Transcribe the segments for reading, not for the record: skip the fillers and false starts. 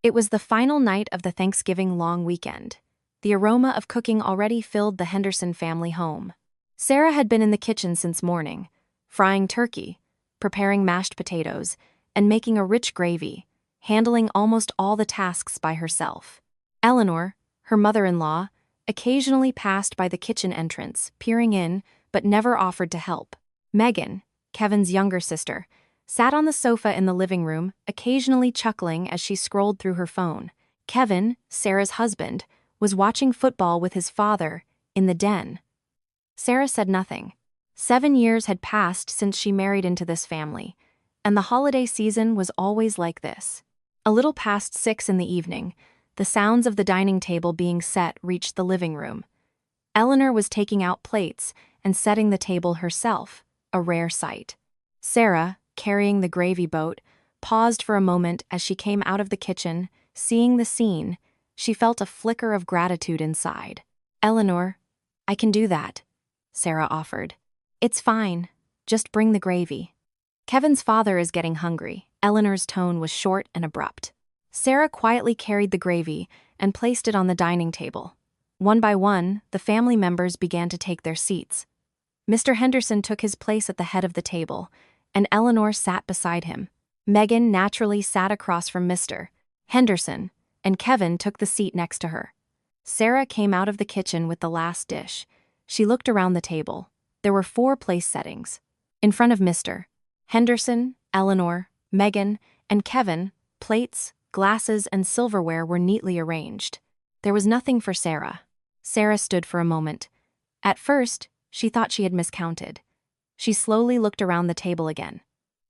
It was the final night of the Thanksgiving long weekend. The aroma of cooking already filled the Henderson family home. Sarah had been in the kitchen since morning, frying turkey, preparing mashed potatoes, and making a rich gravy, handling almost all the tasks by herself. Eleanor, her mother-in-law, occasionally passed by the kitchen entrance, peering in, but never offered to help. Megan, Kevin's younger sister, sat on the sofa in the living room, occasionally chuckling as she scrolled through her phone. Kevin, Sarah's husband, was watching football with his father in the den. Sarah said nothing. 7 years had passed since she married into this family, and the holiday season was always like this. A little past 6 in the evening, the sounds of the dining table being set reached the living room. Eleanor was taking out plates and setting the table herself, a rare sight. Sarah, carrying the gravy boat, paused for a moment as she came out of the kitchen. Seeing the scene, she felt a flicker of gratitude inside. "Eleanor, I can do that," Sarah offered. "It's fine. Just bring the gravy." "Kevin's father is getting hungry." Eleanor's tone was short and abrupt. Sarah quietly carried the gravy and placed it on the dining table. One by one, the family members began to take their seats. Mr. Henderson took his place at the head of the table, and Eleanor sat beside him. Megan naturally sat across from Mr. Henderson, and Kevin took the seat next to her. Sarah came out of the kitchen with the last dish. She looked around the table. There were 4 place settings. In front of Mr. Henderson, Eleanor, Megan, and Kevin, plates, glasses, and silverware were neatly arranged. There was nothing for Sarah. Sarah stood for a moment. At first, she thought she had miscounted. She slowly looked around the table again.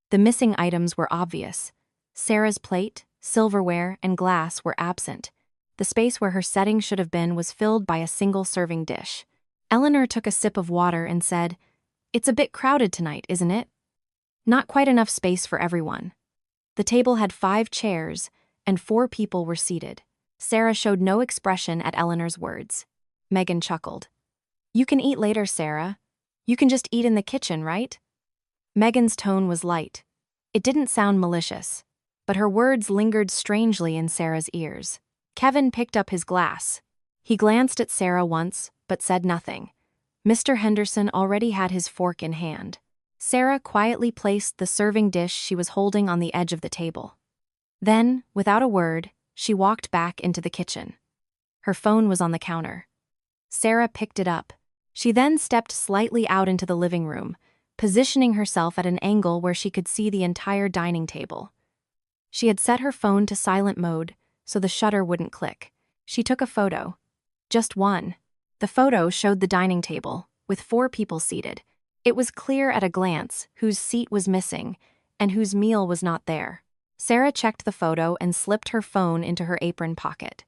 The missing items were obvious. Sarah's plate, silverware, and glass were absent. The space where her setting should have been was filled by a single serving dish. Eleanor took a sip of water and said, "It's a bit crowded tonight, isn't it? Not quite enough space for everyone." The table had 5 chairs, and 4 people were seated. Sarah showed no expression at Eleanor's words. Megan chuckled. "You can eat later, Sarah. You can just eat in the kitchen, right?" Megan's tone was light. It didn't sound malicious, but her words lingered strangely in Sarah's ears. Kevin picked up his glass. He glanced at Sarah once, but said nothing. Mr. Henderson already had his fork in hand. Sarah quietly placed the serving dish she was holding on the edge of the table. Then, without a word, she walked back into the kitchen. Her phone was on the counter. Sarah picked it up. She then stepped slightly out into the living room, positioning herself at an angle where she could see the entire dining table. She had set her phone to silent mode so the shutter wouldn't click. She took a photo. Just one. The photo showed the dining table, with 4 people seated. It was clear at a glance whose seat was missing and whose meal was not there. Sarah checked the photo and slipped her phone into her apron pocket.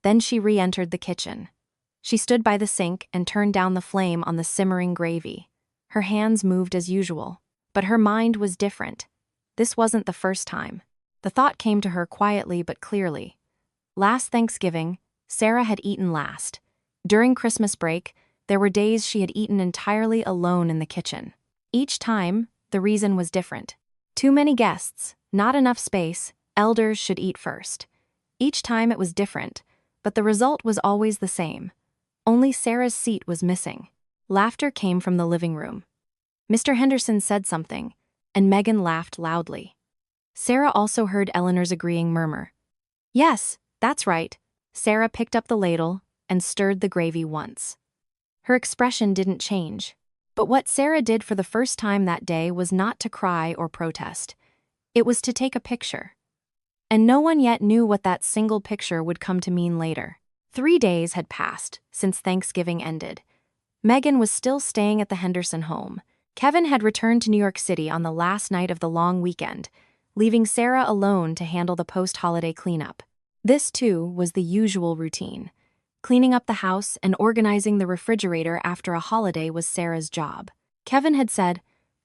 Then she re-entered the kitchen. She stood by the sink and turned down the flame on the simmering gravy. Her hands moved as usual, but her mind was different. This wasn't the first time. The thought came to her quietly but clearly. Last Thanksgiving, Sarah had eaten last. During Christmas break, there were days she had eaten entirely alone in the kitchen. Each time, the reason was different. Too many guests, not enough space, elders should eat first. Each time it was different, but the result was always the same. Only Sarah's seat was missing. Laughter came from the living room. Mr. Henderson said something, and Megan laughed loudly. Sarah also heard Eleanor's agreeing murmur. "Yes, that's right." Sarah picked up the ladle and stirred the gravy once. Her expression didn't change. But what Sarah did for the first time that day was not to cry or protest. It was to take a picture. And no one yet knew what that single picture would come to mean later. 3 days had passed since Thanksgiving ended. Megan was still staying at the Henderson home. Kevin had returned to New York City on the last night of the long weekend, leaving Sarah alone to handle the post-holiday cleanup. This, too, was the usual routine. Cleaning up the house and organizing the refrigerator after a holiday was Sarah's job. Kevin had said,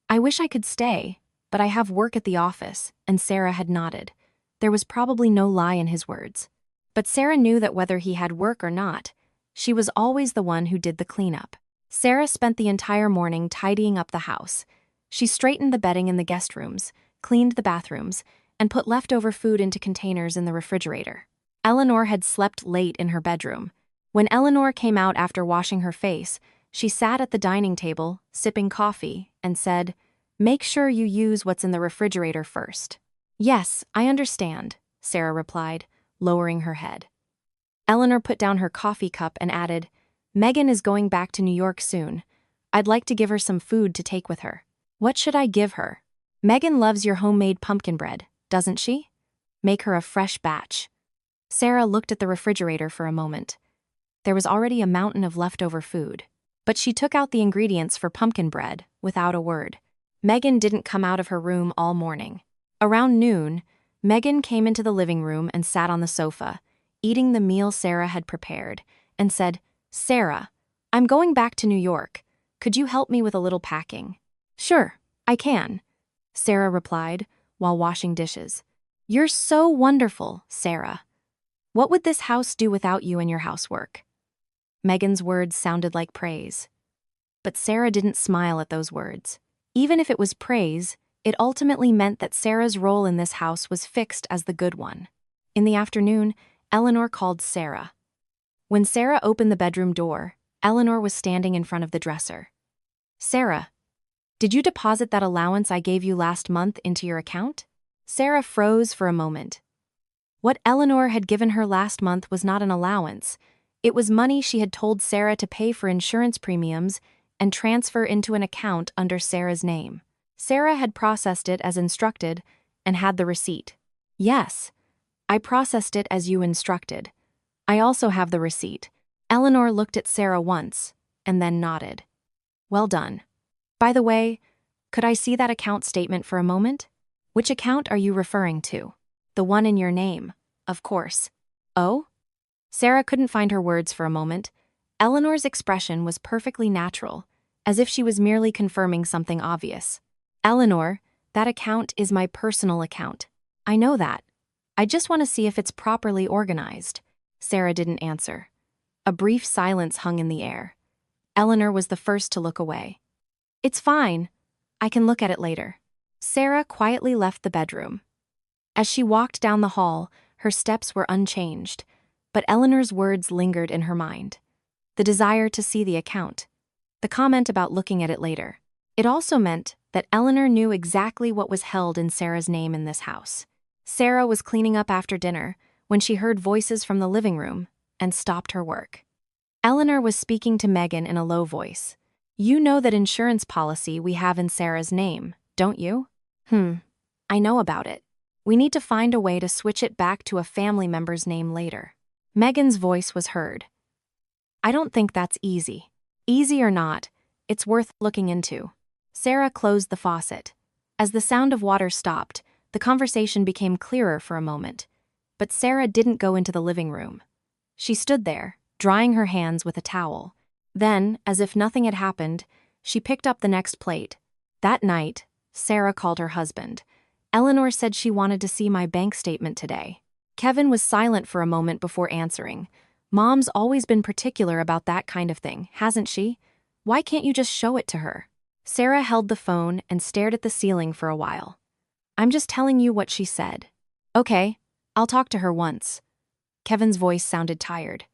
"I wish I could stay, but I have work at the office," and Sarah had nodded. There was probably no lie in his words. But Sarah knew that whether he had work or not, she was always the one who did the cleanup. Sarah spent the entire morning tidying up the house. She straightened the bedding in the guest rooms, cleaned the bathrooms, and put leftover food into containers in the refrigerator. Eleanor had slept late in her bedroom. When Eleanor came out after washing her face, she sat at the dining table, sipping coffee, and said, "Make sure you use what's in the refrigerator first." "Yes, I understand," Sarah replied, lowering her head. Eleanor put down her coffee cup and added, "Megan is going back to New York soon. I'd like to give her some food to take with her." "What should I give her?" "Megan loves your homemade pumpkin bread, doesn't she? Make her a fresh batch." Sarah looked at the refrigerator for a moment. There was already a mountain of leftover food. But she took out the ingredients for pumpkin bread without a word. Megan didn't come out of her room all morning. Around noon, Megan came into the living room and sat on the sofa, eating the meal Sarah had prepared, and said, "Sarah, I'm going back to New York. Could you help me with a little packing?" "Sure, I can," Sarah replied while washing dishes. "You're so wonderful, Sarah. What would this house do without you and your housework?" Megan's words sounded like praise. But Sarah didn't smile at those words. Even if it was praise, it ultimately meant that Sarah's role in this house was fixed as the good one. In the afternoon, Eleanor called Sarah. When Sarah opened the bedroom door, Eleanor was standing in front of the dresser. "Sarah, did you deposit that allowance I gave you last month into your account?" Sarah froze for a moment. What Eleanor had given her last month was not an allowance. It was money she had told Sarah to pay for insurance premiums and transfer into an account under Sarah's name. Sarah had processed it as instructed and had the receipt. "Yes, I processed it as you instructed. I also have the receipt." Eleanor looked at Sarah once and then nodded. "Well done. By the way, could I see that account statement for a moment?" "Which account are you referring to?" "The one in your name, of course." "Oh?" Sarah couldn't find her words for a moment. Eleanor's expression was perfectly natural, as if she was merely confirming something obvious. "Eleanor, that account is my personal account. I know that. I just want to see if it's properly organized." Sarah didn't answer. A brief silence hung in the air. Eleanor was the first to look away. "It's fine. I can look at it later." Sarah quietly left the bedroom. As she walked down the hall, her steps were unchanged, but Eleanor's words lingered in her mind. The desire to see the account. The comment about looking at it later. It also meant that Eleanor knew exactly what was held in Sarah's name in this house. Sarah was cleaning up after dinner when she heard voices from the living room and stopped her work. Eleanor was speaking to Megan in a low voice. "You know that insurance policy we have in Sarah's name, don't you?" I know about it. We need to find a way to switch it back to a family member's name later." Megan's voice was heard. "I don't think that's easy. Easy or not, it's worth looking into." Sarah closed the faucet. As the sound of water stopped, the conversation became clearer for a moment. But Sarah didn't go into the living room. She stood there, drying her hands with a towel. Then, as if nothing had happened, she picked up the next plate. That night, Sarah called her husband. "Eleanor said she wanted to see my bank statement today." Kevin was silent for a moment before answering. "Mom's always been particular about that kind of thing, hasn't she? Why can't you just show it to her?" Sarah held the phone and stared at the ceiling for a while. "I'm just telling you what she said." "Okay, I'll talk to her once." Kevin's voice sounded tired.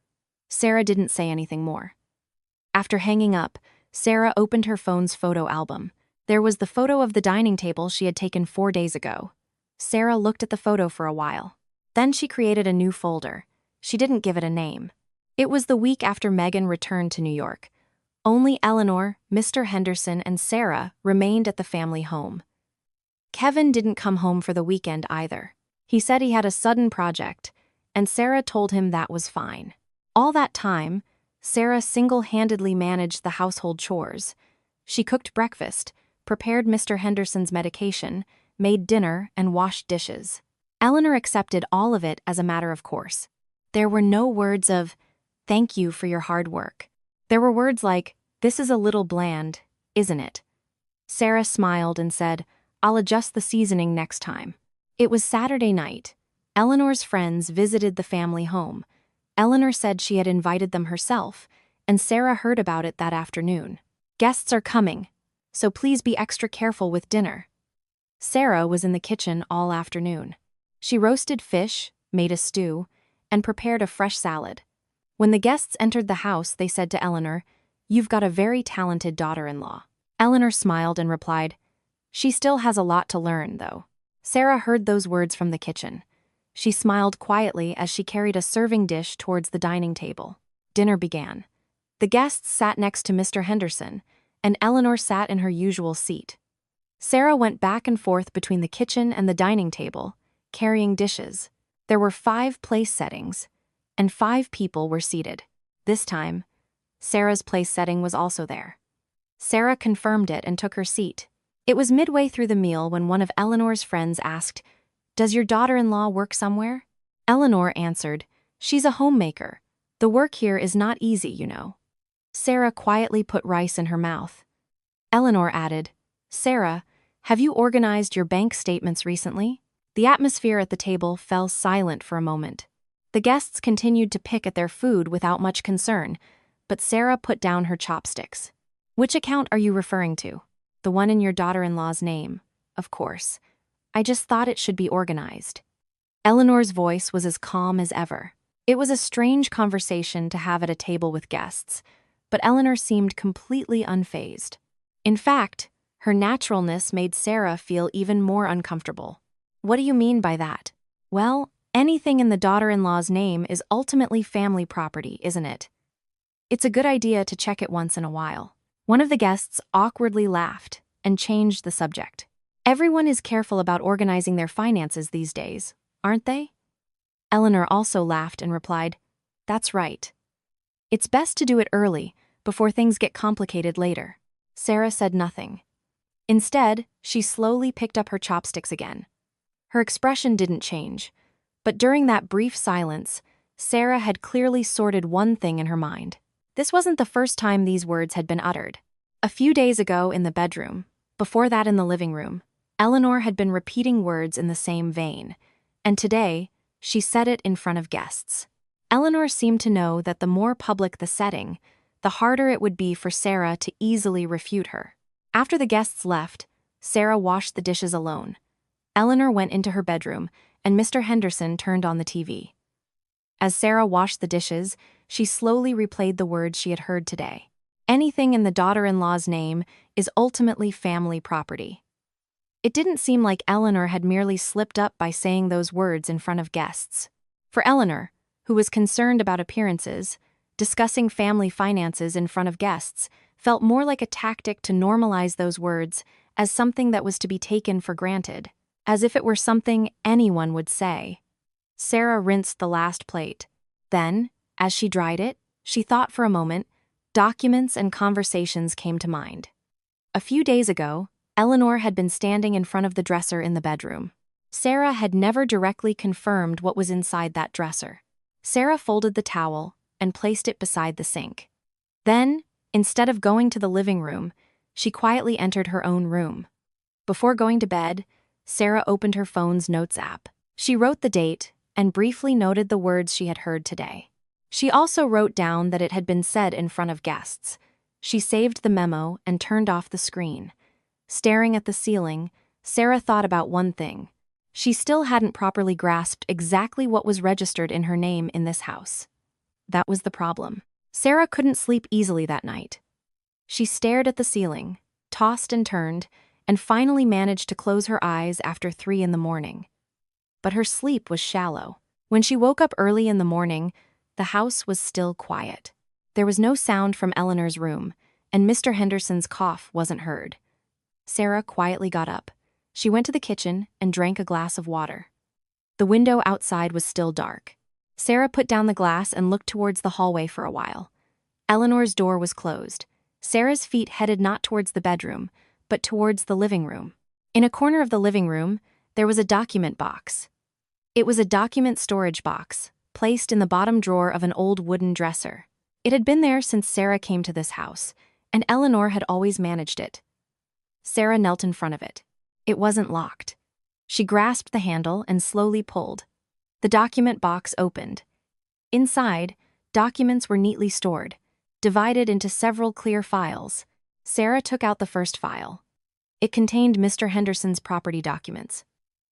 Sarah didn't say anything more. After hanging up, Sarah opened her phone's photo album. There was the photo of the dining table she had taken 4 days ago. Sarah looked at the photo for a while. Then she created a new folder. She didn't give it a name. It was the week after Megan returned to New York. Only Eleanor, Mr. Henderson, and Sarah remained at the family home. Kevin didn't come home for the weekend either. He said he had a sudden project, and Sarah told him that was fine. All that time, Sarah single-handedly managed the household chores. She cooked breakfast, prepared Mr. Henderson's medication, made dinner, and washed dishes. Eleanor accepted all of it as a matter of course. There were no words of, "Thank you for your hard work." There were words like, "This is a little bland, isn't it?" Sarah smiled and said, "I'll adjust the seasoning next time." It was Saturday night. Eleanor's friends visited the family home. Eleanor said she had invited them herself, and Sarah heard about it that afternoon. "Guests are coming, so please be extra careful with dinner." Sarah was in the kitchen all afternoon. She roasted fish, made a stew, and prepared a fresh salad. When the guests entered the house, they said to Eleanor, "You've got a very talented daughter-in-law." Eleanor smiled and replied, "She still has a lot to learn, though." Sarah heard those words from the kitchen. She smiled quietly as she carried a serving dish towards the dining table. Dinner began. The guests sat next to Mr. Henderson, and Eleanor sat in her usual seat. Sarah went back and forth between the kitchen and the dining table, carrying dishes. There were 5 place settings, and 5 people were seated. This time, Sarah's place setting was also there. Sarah confirmed it and took her seat. It was midway through the meal when one of Eleanor's friends asked, "Does your daughter-in-law work somewhere?" Eleanor answered, "She's a homemaker. The work here is not easy, you know." Sarah quietly put rice in her mouth. Eleanor added, "Sarah, have you organized your bank statements recently?" The atmosphere at the table fell silent for a moment. The guests continued to pick at their food without much concern, but Sarah put down her chopsticks. "Which account are you referring to?" "The one in your daughter-in-law's name, of course. I just thought it should be organized." Eleanor's voice was as calm as ever. It was a strange conversation to have at a table with guests, but Eleanor seemed completely unfazed. In fact, her naturalness made Sarah feel even more uncomfortable. "What do you mean by that?" "Well, anything in the daughter-in-law's name is ultimately family property, isn't it? It's a good idea to check it once in a while." One of the guests awkwardly laughed and changed the subject. "Everyone is careful about organizing their finances these days, aren't they?" Eleanor also laughed and replied, "That's right. It's best to do it early, before things get complicated later." Sarah said nothing. Instead, she slowly picked up her chopsticks again. Her expression didn't change, but during that brief silence, Sarah had clearly sorted one thing in her mind. This wasn't the first time these words had been uttered. A few days ago in the bedroom, before that in the living room, Eleanor had been repeating words in the same vein, and today, she said it in front of guests. Eleanor seemed to know that the more public the setting, the harder it would be for Sarah to easily refute her. After the guests left, Sarah washed the dishes alone. Eleanor went into her bedroom, and Mr. Henderson turned on the TV. As Sarah washed the dishes, she slowly replayed the words she had heard today. Anything in the daughter-in-law's name is ultimately family property. It didn't seem like Eleanor had merely slipped up by saying those words in front of guests. For Eleanor, who was concerned about appearances, discussing family finances in front of guests felt more like a tactic to normalize those words as something that was to be taken for granted, as if it were something anyone would say. Sarah rinsed the last plate. Then, as she dried it, she thought for a moment. Documents and conversations came to mind. A few days ago, Eleanor had been standing in front of the dresser in the bedroom. Sarah had never directly confirmed what was inside that dresser. Sarah folded the towel and placed it beside the sink. Then, instead of going to the living room, she quietly entered her own room. Before going to bed, Sarah opened her phone's notes app. She wrote the date and briefly noted the words she had heard today. She also wrote down that it had been said in front of guests. She saved the memo and turned off the screen. Staring at the ceiling, Sarah thought about one thing. She still hadn't properly grasped exactly what was registered in her name in this house. That was the problem. Sarah couldn't sleep easily that night. She stared at the ceiling, tossed and turned, and finally managed to close her eyes after 3 in the morning. But her sleep was shallow. When she woke up early in the morning, the house was still quiet. There was no sound from Eleanor's room, and Mr. Henderson's cough wasn't heard. Sarah quietly got up. She went to the kitchen and drank a glass of water. The window outside was still dark. Sarah put down the glass and looked towards the hallway for a while. Eleanor's door was closed. Sarah's feet headed not towards the bedroom, but towards the living room. In a corner of the living room, there was a document box. It was a document storage box, placed in the bottom drawer of an old wooden dresser. It had been there since Sarah came to this house, and Eleanor had always managed it. Sarah knelt in front of it. It wasn't locked. She grasped the handle and slowly pulled. The document box opened. Inside, documents were neatly stored, divided into several clear files. Sarah took out the first file. It contained Mr. Henderson's property documents.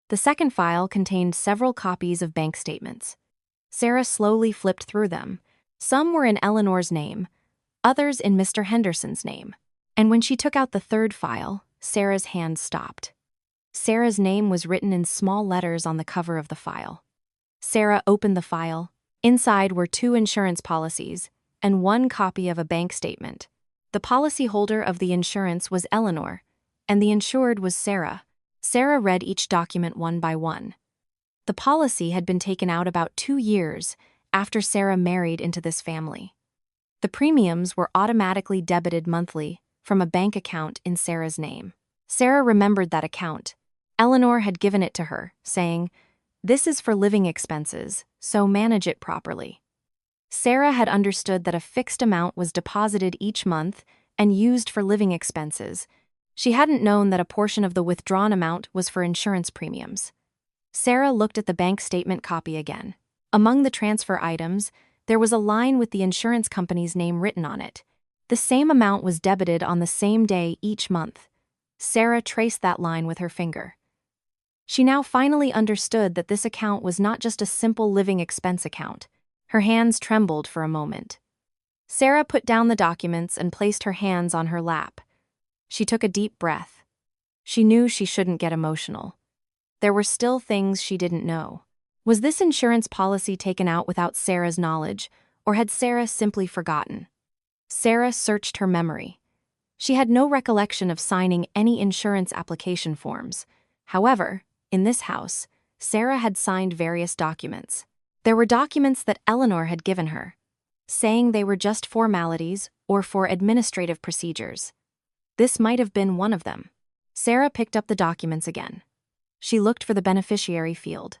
The second file contained several copies of bank statements. Sarah slowly flipped through them. Some were in Eleanor's name, others in Mr. Henderson's name. And when she took out the third file, Sarah's hand stopped. Sarah's name was written in small letters on the cover of the file. Sarah opened the file. Inside were 2 insurance policies and 1 copy of a bank statement. The policyholder of the insurance was Eleanor, and the insured was Sarah. Sarah read each document one by one. The policy had been taken out about 2 years after Sarah married into this family. The premiums were automatically debited monthly from a bank account in Sarah's name. Sarah remembered that account. Eleanor had given it to her, saying, "This is for living expenses, so manage it properly." Sarah had understood that a fixed amount was deposited each month and used for living expenses. She hadn't known that a portion of the withdrawn amount was for insurance premiums. Sarah looked at the bank statement copy again. Among the transfer items, there was a line with the insurance company's name written on it. The same amount was debited on the same day each month. Sarah traced that line with her finger. She now finally understood that this account was not just a simple living expense account. Her hands trembled for a moment. Sarah put down the documents and placed her hands on her lap. She took a deep breath. She knew she shouldn't get emotional. There were still things she didn't know. Was this insurance policy taken out without Sarah's knowledge, or had Sarah simply forgotten? Sarah searched her memory. She had no recollection of signing any insurance application forms. However, in this house, Sarah had signed various documents. There were documents that Eleanor had given her, saying they were just formalities or for administrative procedures. This might have been one of them. Sarah picked up the documents again. She looked for the beneficiary field.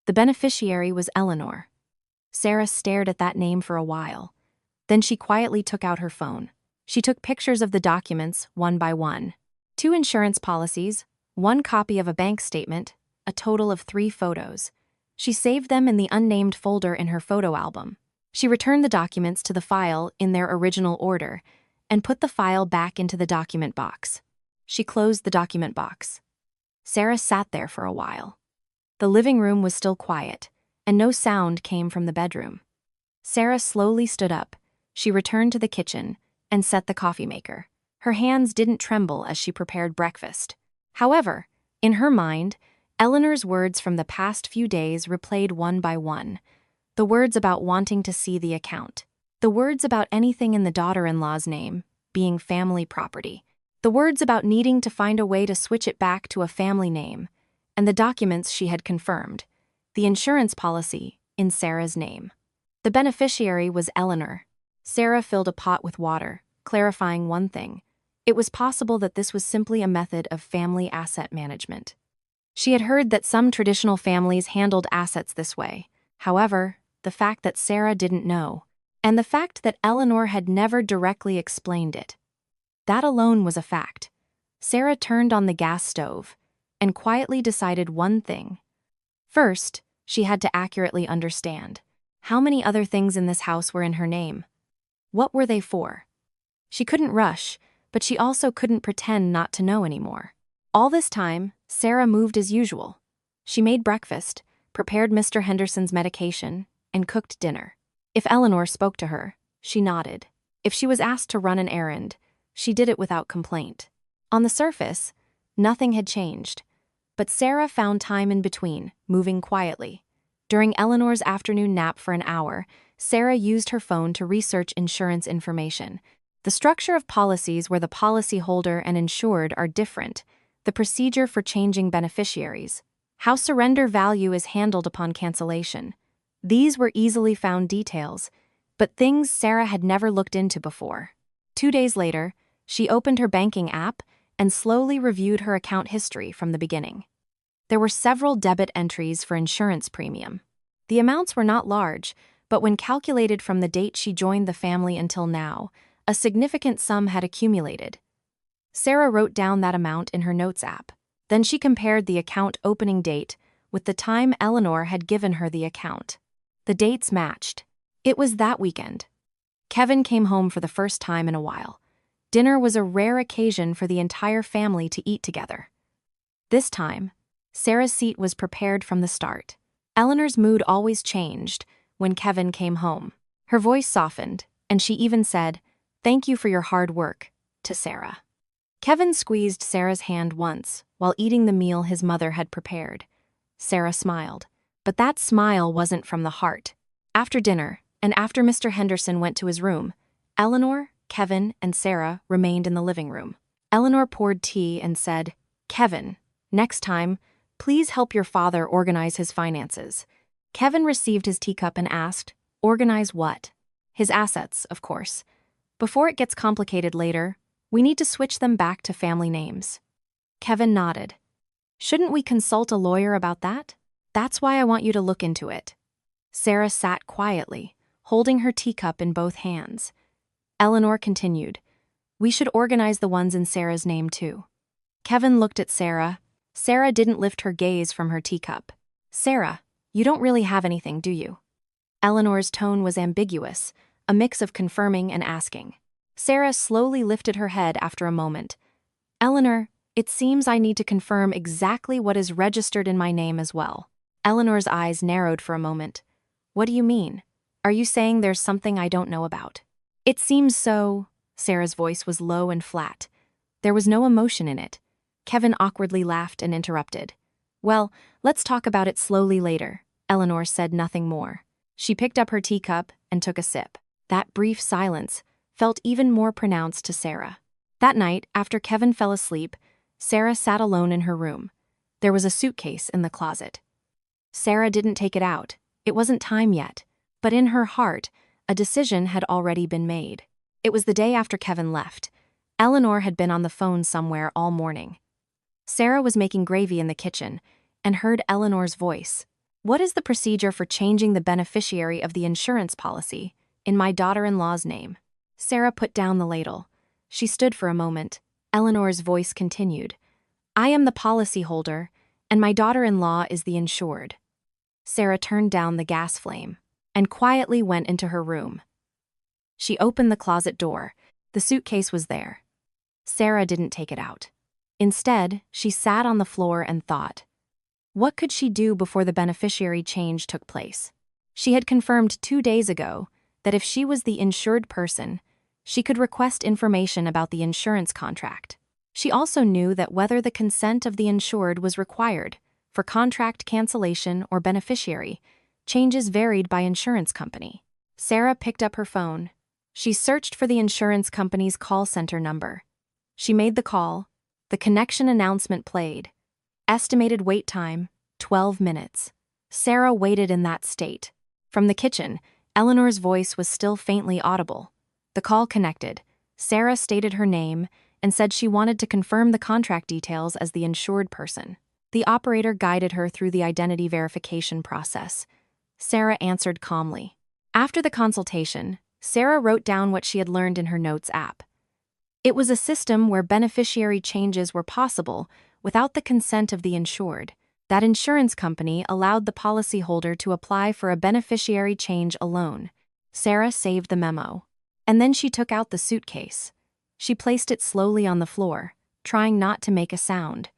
The beneficiary was Eleanor. Sarah stared at that name for a while. Then she quietly took out her phone. She took pictures of the documents one by one. 2 insurance policies, 1 copy of a bank statement, a total of 3 photos. She saved them in the unnamed folder in her photo album. She returned the documents to the file in their original order and put the file back into the document box. She closed the document box. Sarah sat there for a while. The living room was still quiet, and no sound came from the bedroom. Sarah slowly stood up. She returned to the kitchen and set the coffee maker. Her hands didn't tremble as she prepared breakfast. However, in her mind, Eleanor's words from the past few days replayed one by one. The words about wanting to see the account. The words about anything in the daughter-in-law's name being family property. The words about needing to find a way to switch it back to a family name. And the documents she had confirmed. The insurance policy in Sarah's name. The beneficiary was Eleanor. Sarah filled a pot with water, clarifying one thing. It was possible that this was simply a method of family asset management. She had heard that some traditional families handled assets this way. However, the fact that Sarah didn't know, and the fact that Eleanor had never directly explained it, that alone was a fact. Sarah turned on the gas stove and quietly decided one thing. First, she had to accurately understand how many other things in this house were in her name. What were they for? She couldn't rush, but she also couldn't pretend not to know anymore. All this time, Sarah moved as usual. She made breakfast, prepared Mr. Henderson's medication, and cooked dinner. If Eleanor spoke to her, she nodded. If she was asked to run an errand, she did it without complaint. On the surface, nothing had changed. But Sarah found time in between, moving quietly. During Eleanor's afternoon nap for an hour, Sarah used her phone to research insurance information. The structure of policies where the policyholder and insured are different, the procedure for changing beneficiaries, how surrender value is handled upon cancellation. These were easily found details, but things Sarah had never looked into before. 2 days later, she opened her banking app and slowly reviewed her account history from the beginning. There were several debit entries for insurance premium. The amounts were not large, but when calculated from the date she joined the family until now, a significant sum had accumulated. Sarah wrote down that amount in her notes app. Then she compared the account opening date with the time Eleanor had given her the account. The dates matched. It was that weekend. Kevin came home for the first time in a while. Dinner was a rare occasion for the entire family to eat together. This time, Sarah's seat was prepared from the start. Eleanor's mood always changed when Kevin came home. Her voice softened, and she even said, "Thank you for your hard work," to Sarah. Kevin squeezed Sarah's hand once while eating the meal his mother had prepared. Sarah smiled, but that smile wasn't from the heart. After dinner, and after Mr. Henderson went to his room, Eleanor, Kevin, and Sarah remained in the living room. Eleanor poured tea and said, "Kevin, next time, please help your father organize his finances." Kevin received his teacup and asked, "Organize what?" "His assets, of course. Before it gets complicated later, we need to switch them back to family names." Kevin nodded. "Shouldn't we consult a lawyer about that? That's why I want you to look into it." Sarah sat quietly, holding her teacup in both hands. Eleanor continued, "We should organize the ones in Sarah's name too." Kevin looked at Sarah. Sarah didn't lift her gaze from her teacup. "Sarah, you don't really have anything, do you?" Eleanor's tone was ambiguous, a mix of confirming and asking. Sarah slowly lifted her head after a moment. "Eleanor, it seems I need to confirm exactly what is registered in my name as well." Eleanor's eyes narrowed for a moment. "What do you mean? Are you saying there's something I don't know about?" "It seems so." Sarah's voice was low and flat. There was no emotion in it. Kevin awkwardly laughed and interrupted. "Well, let's talk about it slowly later." Eleanor said nothing more. She picked up her teacup and took a sip. That brief silence felt even more pronounced to Sarah. That night, after Kevin fell asleep, Sarah sat alone in her room. There was a suitcase in the closet. Sarah didn't take it out. It wasn't time yet. But in her heart, a decision had already been made. It was the day after Kevin left. Eleanor had been on the phone somewhere all morning. Sarah was making gravy in the kitchen and heard Eleanor's voice. "What is the procedure for changing the beneficiary of the insurance policy in my daughter-in-law's name?" Sarah put down the ladle. She stood for a moment. Eleanor's voice continued. "I am the policyholder, and my daughter-in-law is the insured." Sarah turned down the gas flame and quietly went into her room. She opened the closet door. The suitcase was there. Sarah didn't take it out. Instead, she sat on the floor and thought. What could she do before the beneficiary change took place? She had confirmed 2 days ago that if she was the insured person, she could request information about the insurance contract. She also knew that whether the consent of the insured was required for contract cancellation or beneficiary, changes varied by insurance company. Sarah picked up her phone. She searched for the insurance company's call center number. She made the call. The connection announcement played. Estimated wait time, 12 minutes. Sarah waited in that state. From the kitchen, Eleanor's voice was still faintly audible. The call connected. Sarah stated her name and said she wanted to confirm the contract details as the insured person. The operator guided her through the identity verification process. Sarah answered calmly. After the consultation, Sarah wrote down what she had learned in her notes app. It was a system where beneficiary changes were possible without the consent of the insured. That insurance company allowed the policyholder to apply for a beneficiary change alone. Sarah saved the memo. And then she took out the suitcase. She placed it slowly on the floor, trying not to make a sound.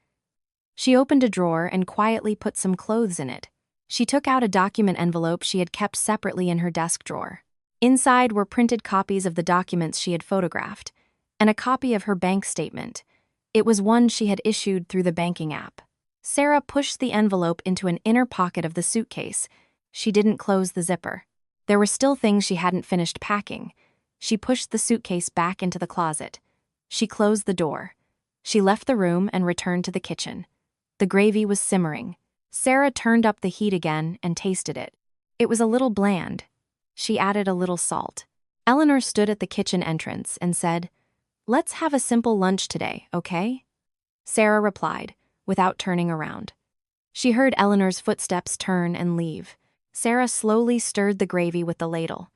She opened a drawer and quietly put some clothes in it. She took out a document envelope she had kept separately in her desk drawer. Inside were printed copies of the documents she had photographed, and a copy of her bank statement. It was one she had issued through the banking app. Sarah pushed the envelope into an inner pocket of the suitcase. She didn't close the zipper. There were still things she hadn't finished packing. She pushed the suitcase back into the closet. She closed the door. She left the room and returned to the kitchen. The gravy was simmering. Sarah turned up the heat again and tasted it. It was a little bland. She added a little salt. Eleanor stood at the kitchen entrance and said, "Let's have a simple lunch today, okay?" Sarah replied, without turning around. She heard Eleanor's footsteps turn and leave. Sarah slowly stirred the gravy with the ladle.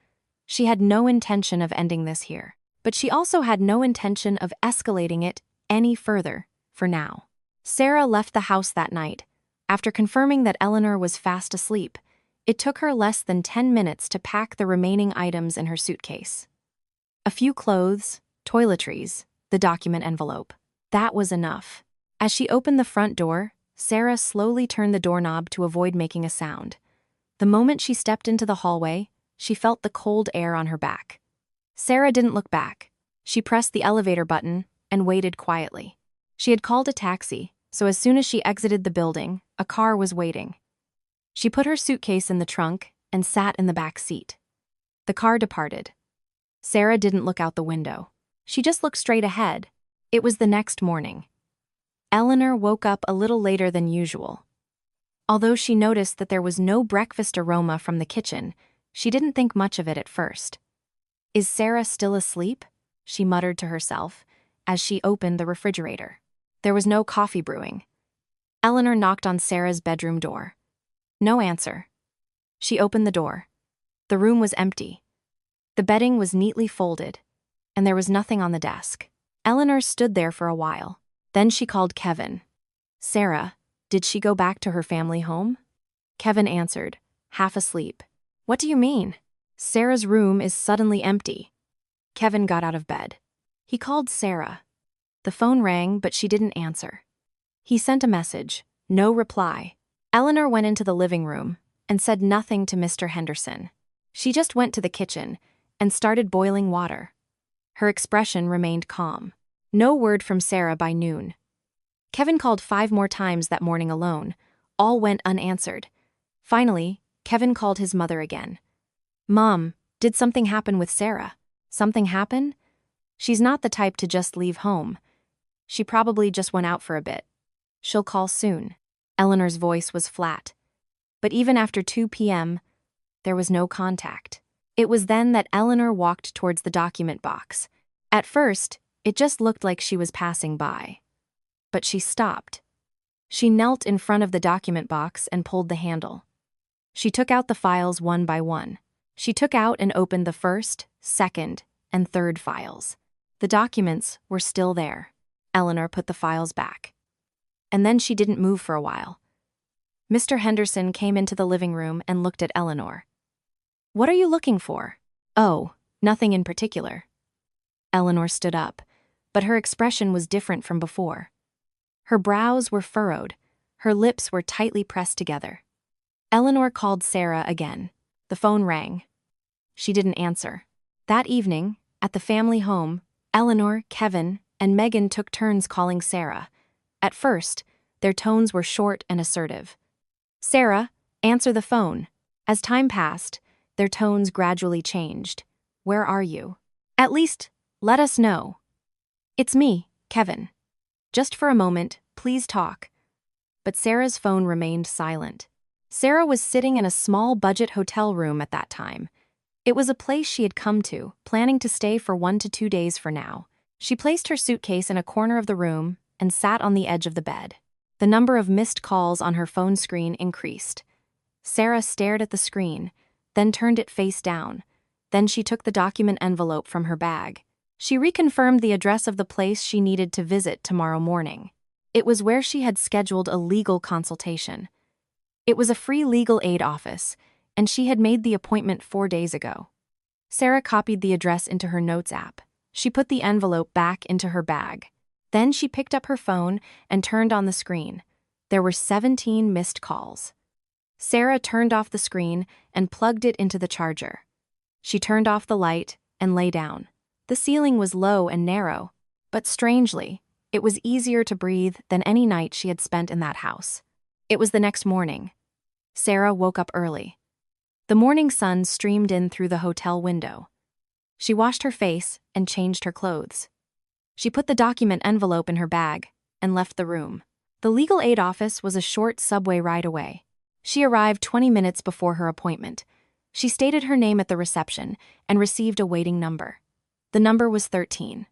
She had no intention of ending this here, but she also had no intention of escalating it any further, for now. Sarah left the house that night. After confirming that Eleanor was fast asleep, it took her less than 10 minutes to pack the remaining items in her suitcase. A few clothes, toiletries, the document envelope. That was enough. As she opened the front door, Sarah slowly turned the doorknob to avoid making a sound. The moment she stepped into the hallway, she felt the cold air on her back. Sarah didn't look back. She pressed the elevator button and waited quietly. She had called a taxi, so as soon as she exited the building, a car was waiting. She put her suitcase in the trunk and sat in the back seat. The car departed. Sarah didn't look out the window. She just looked straight ahead. It was the next morning. Eleanor woke up a little later than usual. Although she noticed that there was no breakfast aroma from the kitchen, she didn't think much of it at first. "Is Sarah still asleep?" she muttered to herself as she opened the refrigerator. There was no coffee brewing. Eleanor knocked on Sarah's bedroom door. No answer. She opened the door. The room was empty. The bedding was neatly folded, and there was nothing on the desk. Eleanor stood there for a while. Then she called Kevin. "Sarah, did she go back to her family home?" Kevin answered, half asleep. "What do you mean? Sarah's room is suddenly empty." Kevin got out of bed. He called Sarah. The phone rang, but she didn't answer. He sent a message. No reply. Eleanor went into the living room and said nothing to Mr. Henderson. She just went to the kitchen and started boiling water. Her expression remained calm. No word from Sarah by noon. Kevin called 5 more times that morning alone. All went unanswered. Finally, Kevin called his mother again. "Mom, did something happen with Sarah?" "Something happen? She's not the type to just leave home. She probably just went out for a bit. She'll call soon." Eleanor's voice was flat. But even after 2 p.m., there was no contact. It was then that Eleanor walked towards the document box. At first, it just looked like she was passing by. But she stopped. She knelt in front of the document box and pulled the handle. She took out the files one by one. She took out and opened the first, second, and third files. The documents were still there. Eleanor put the files back. And then she didn't move for a while. Mr. Henderson came into the living room and looked at Eleanor. "What are you looking for?" "Oh, nothing in particular." Eleanor stood up, but her expression was different from before. Her brows were furrowed. Her lips were tightly pressed together. Eleanor called Sarah again. The phone rang. She didn't answer. That evening, at the family home, Eleanor, Kevin, and Megan took turns calling Sarah. At first, their tones were short and assertive. "Sarah, answer the phone." As time passed, their tones gradually changed. "Where are you? At least, let us know." "It's me, Kevin. Just for a moment, please talk." But Sarah's phone remained silent. Sarah was sitting in a small budget hotel room at that time. It was a place she had come to, planning to stay for 1 to 2 days for now. She placed her suitcase in a corner of the room and sat on the edge of the bed. The number of missed calls on her phone screen increased. Sarah stared at the screen, then turned it face down. Then she took the document envelope from her bag. She reconfirmed the address of the place she needed to visit tomorrow morning. It was where she had scheduled a legal consultation. It was a free legal aid office, and she had made the appointment 4 days ago. Sarah copied the address into her notes app. She put the envelope back into her bag. Then she picked up her phone and turned on the screen. There were 17 missed calls. Sarah turned off the screen and plugged it into the charger. She turned off the light and lay down. The ceiling was low and narrow, but strangely, it was easier to breathe than any night she had spent in that house. It was the next morning. Sarah woke up early. The morning sun streamed in through the hotel window. She washed her face and changed her clothes. She put the document envelope in her bag and left the room. The legal aid office was a short subway ride away. She arrived 20 minutes before her appointment. She stated her name at the reception and received a waiting number. The number was 13.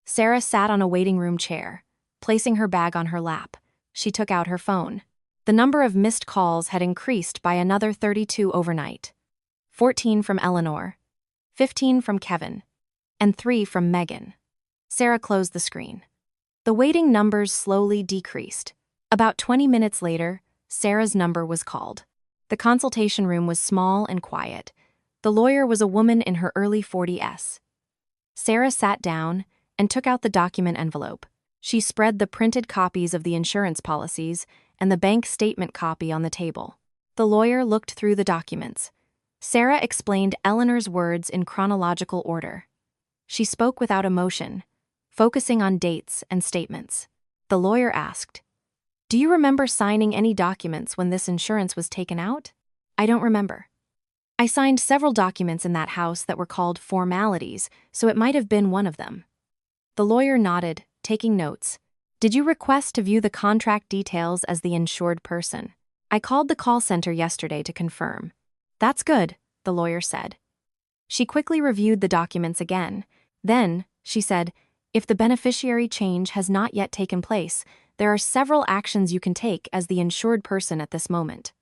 Sarah sat on a waiting room chair. Placing her bag on her lap, she took out her phone. The number of missed calls had increased by another 32 overnight. 14 from Eleanor, 15 from Kevin, and 3 from Megan. Sarah closed the screen. The waiting numbers slowly decreased. About 20 minutes later, Sarah's number was called. The consultation room was small and quiet. The lawyer was a woman in her early 40s. Sarah sat down and took out the document envelope. She spread the printed copies of the insurance policies and the bank statement copy on the table. The lawyer looked through the documents. Sarah explained Eleanor's words in chronological order. She spoke without emotion, focusing on dates and statements. The lawyer asked, "Do you remember signing any documents when this insurance was taken out?" "I don't remember. I signed several documents in that house that were called formalities, so it might have been one of them." The lawyer nodded, taking notes. "Did you request to view the contract details as the insured person?" "I called the call center yesterday to confirm." "That's good," the lawyer said. She quickly reviewed the documents again. Then, she said, "If the beneficiary change has not yet taken place, there are several actions you can take as the insured person at this moment."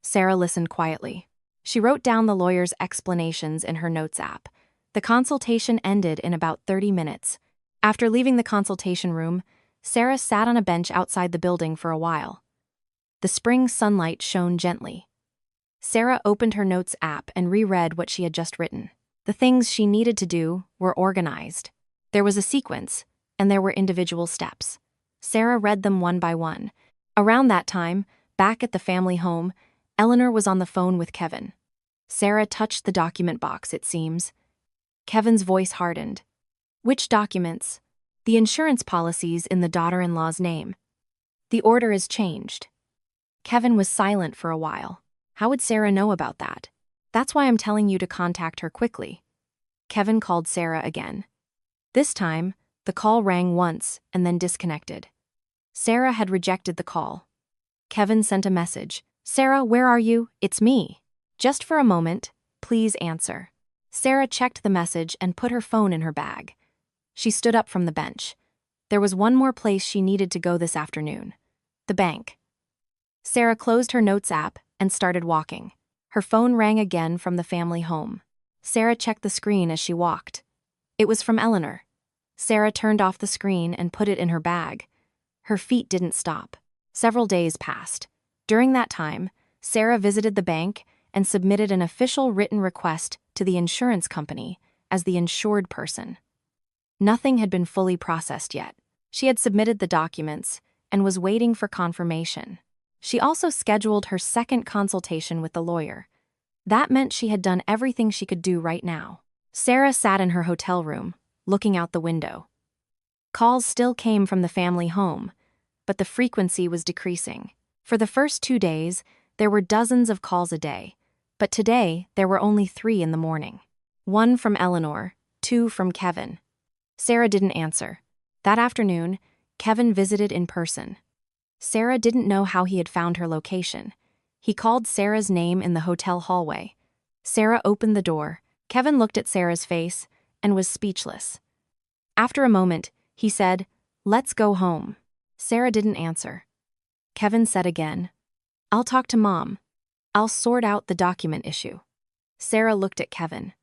Sarah listened quietly. She wrote down the lawyer's explanations in her notes app. The consultation ended in about 30 minutes. After leaving the consultation room, Sarah sat on a bench outside the building for a while. The spring sunlight shone gently. Sarah opened her notes app and reread what she had just written. The things she needed to do were organized. There was a sequence, and there were individual steps. Sarah read them one by one. Around that time, back at the family home, Eleanor was on the phone with Kevin. Sarah touched the document box, it seems. Kevin's voice hardened. "Which documents?" "The insurance policies in the daughter-in-law's name." "The order is changed." Kevin was silent for a while. How would Sarah know about that? "That's why I'm telling you to contact her quickly." Kevin called Sarah again. This time, the call rang once and then disconnected. Sarah had rejected the call. Kevin sent a message. "Sarah, where are you? It's me. Just for a moment, please answer." Sarah checked the message and put her phone in her bag. She stood up from the bench. There was one more place she needed to go this afternoon: the bank. Sarah closed her notes app and started walking. Her phone rang again from the family home. Sarah checked the screen as she walked. It was from Eleanor. Sarah turned off the screen and put it in her bag. Her feet didn't stop. Several days passed. During that time, Sarah visited the bank and submitted an official written request to the insurance company as the insured person. Nothing had been fully processed yet. She had submitted the documents and was waiting for confirmation. She also scheduled her second consultation with the lawyer. That meant she had done everything she could do right now. Sarah sat in her hotel room, looking out the window. Calls still came from the family home, but the frequency was decreasing. For the first 2 days, there were dozens of calls a day, but today there were only 3 in the morning. 1 from Eleanor, 2 from Kevin. Sarah didn't answer. That afternoon, Kevin visited in person. Sarah didn't know how he had found her location. He called Sarah's name in the hotel hallway. Sarah opened the door. Kevin looked at Sarah's face and was speechless. After a moment, he said, "Let's go home." Sarah didn't answer. Kevin said again, "I'll talk to Mom. I'll sort out the document issue." Sarah looked at Kevin.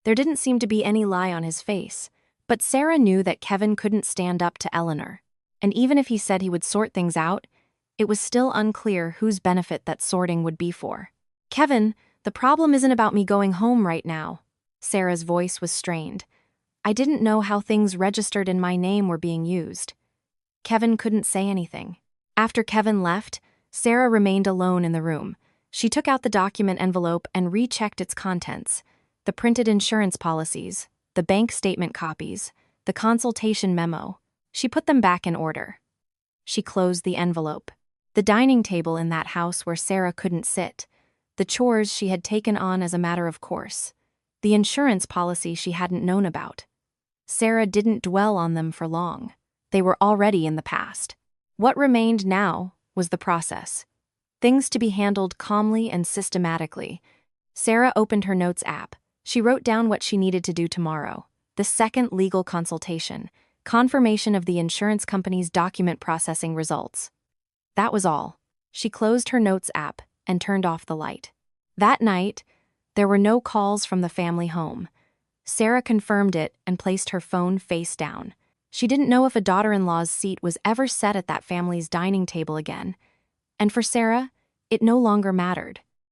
There didn't seem to be any lie on his face, but Sarah knew that Kevin couldn't stand up to Eleanor, and even if he said he would sort things out, it was still unclear whose benefit that sorting would be for. "Kevin, the problem isn't about me going home right now." Sarah's voice was strained. "I didn't know how things registered in my name were being used." Kevin couldn't say anything. After Kevin left, Sarah remained alone in the room. She took out the document envelope and rechecked its contents: the printed insurance policies, the bank statement copies, the consultation memo. She put them back in order. She closed the envelope. The dining table in that house where Sarah couldn't sit, the chores she had taken on as a matter of course, the insurance policy she hadn't known about. Sarah didn't dwell on them for long. They were already in the past. What remained now was the process. Things to be handled calmly and systematically. Sarah opened her notes app. She wrote down what she needed to do tomorrow: the second legal consultation, confirmation of the insurance company's document processing results. That was all. She closed her notes app and turned off the light. That night, there were no calls from the family home. Sarah confirmed it and placed her phone face down. She didn't know if a daughter-in-law's seat was ever set at that family's dining table again. And for Sarah, it no longer mattered.